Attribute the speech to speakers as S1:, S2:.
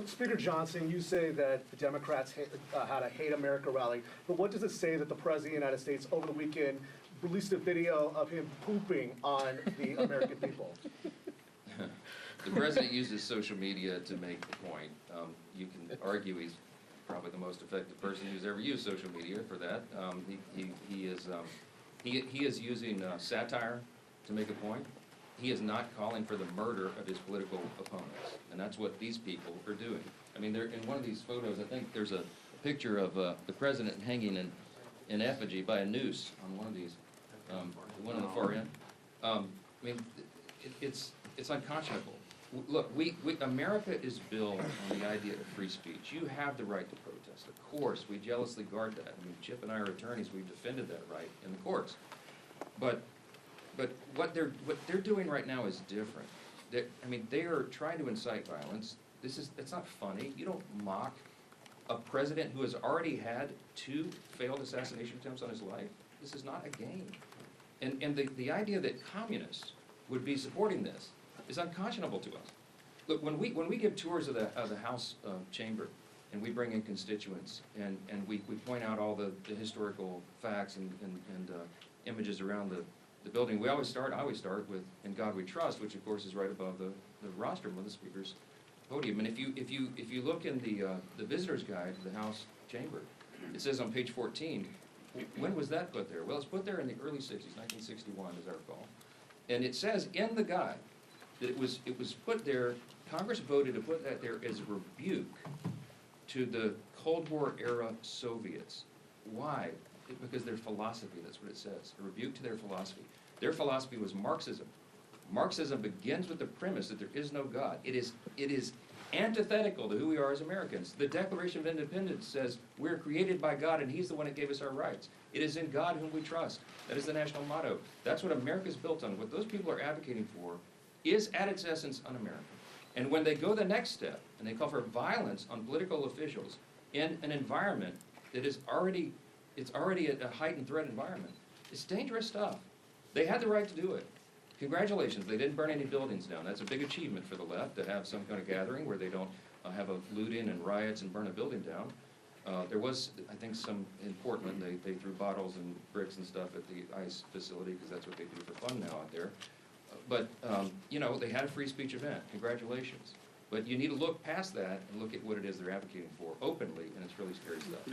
S1: Speaker Johnson, you say that the Democrats had a Hate America rally, but what does it say that the President of the United States over the weekend released a video of him pooping on the American people?
S2: The President uses social media to make the point. You can argue he's probably the most effective person who's ever used social media for that. He is using satire to make a point. He is not calling for the murder of his political opponents, and that's what these people are doing. I mean, they're in one of these photos. I think there's a picture of the president hanging in effigy by a noose on one of these, the one on the far end. I mean, it's unconscionable. Look, America is built on the idea of free speech. You have the right to protest. Of course, we jealously guard that. I mean, Chip and I are attorneys. We've defended that right in the courts. But what they're doing right now is different. They are trying to incite violence. It's not funny. You don't mock a president who has already had 2 failed assassination attempts on his life. This is not a game. And the idea that communists would be supporting this is unconscionable to us. Look, when we give tours of the House chamber, and we bring in constituents, and we point out all the historical facts and images around the building, I always start with "In God We Trust," which of course is right above the rostrum of the Speaker's podium. And if you look in the visitor's guide to the House chamber, it says on page 14, when was that put there? Well, it's put there in the early 60s, 1961, as I recall. And it says in the guide that it was put there, Congress voted to put that there as a rebuke to the Cold War era Soviets. Why? Because their philosophy, that's what it says, a rebuke to their philosophy. Their philosophy was Marxism. Marxism begins with the premise that there is no God. It is antithetical to who we are as Americans. The Declaration of Independence says we're created by God and He's the one that gave us our rights. It is in God whom we trust. That is the national motto. That's what America is built on. What those people are advocating for is at its essence un-American. And when they go the next step and they call for violence on political officials in an environment that is already a heightened threat environment, it's dangerous stuff. They had the right to do it. Congratulations, they didn't burn any buildings down. That's a big achievement for the left, to have some kind of gathering where they don't have a loot-in and riots and burn a building down. There was, I think, some in Portland, they threw bottles and bricks and stuff at the ICE facility because that's what they do for fun now out there. But, you know, they had a free speech event. Congratulations. But you need to look past that and look at what it is they're advocating for openly, and it's really scary stuff.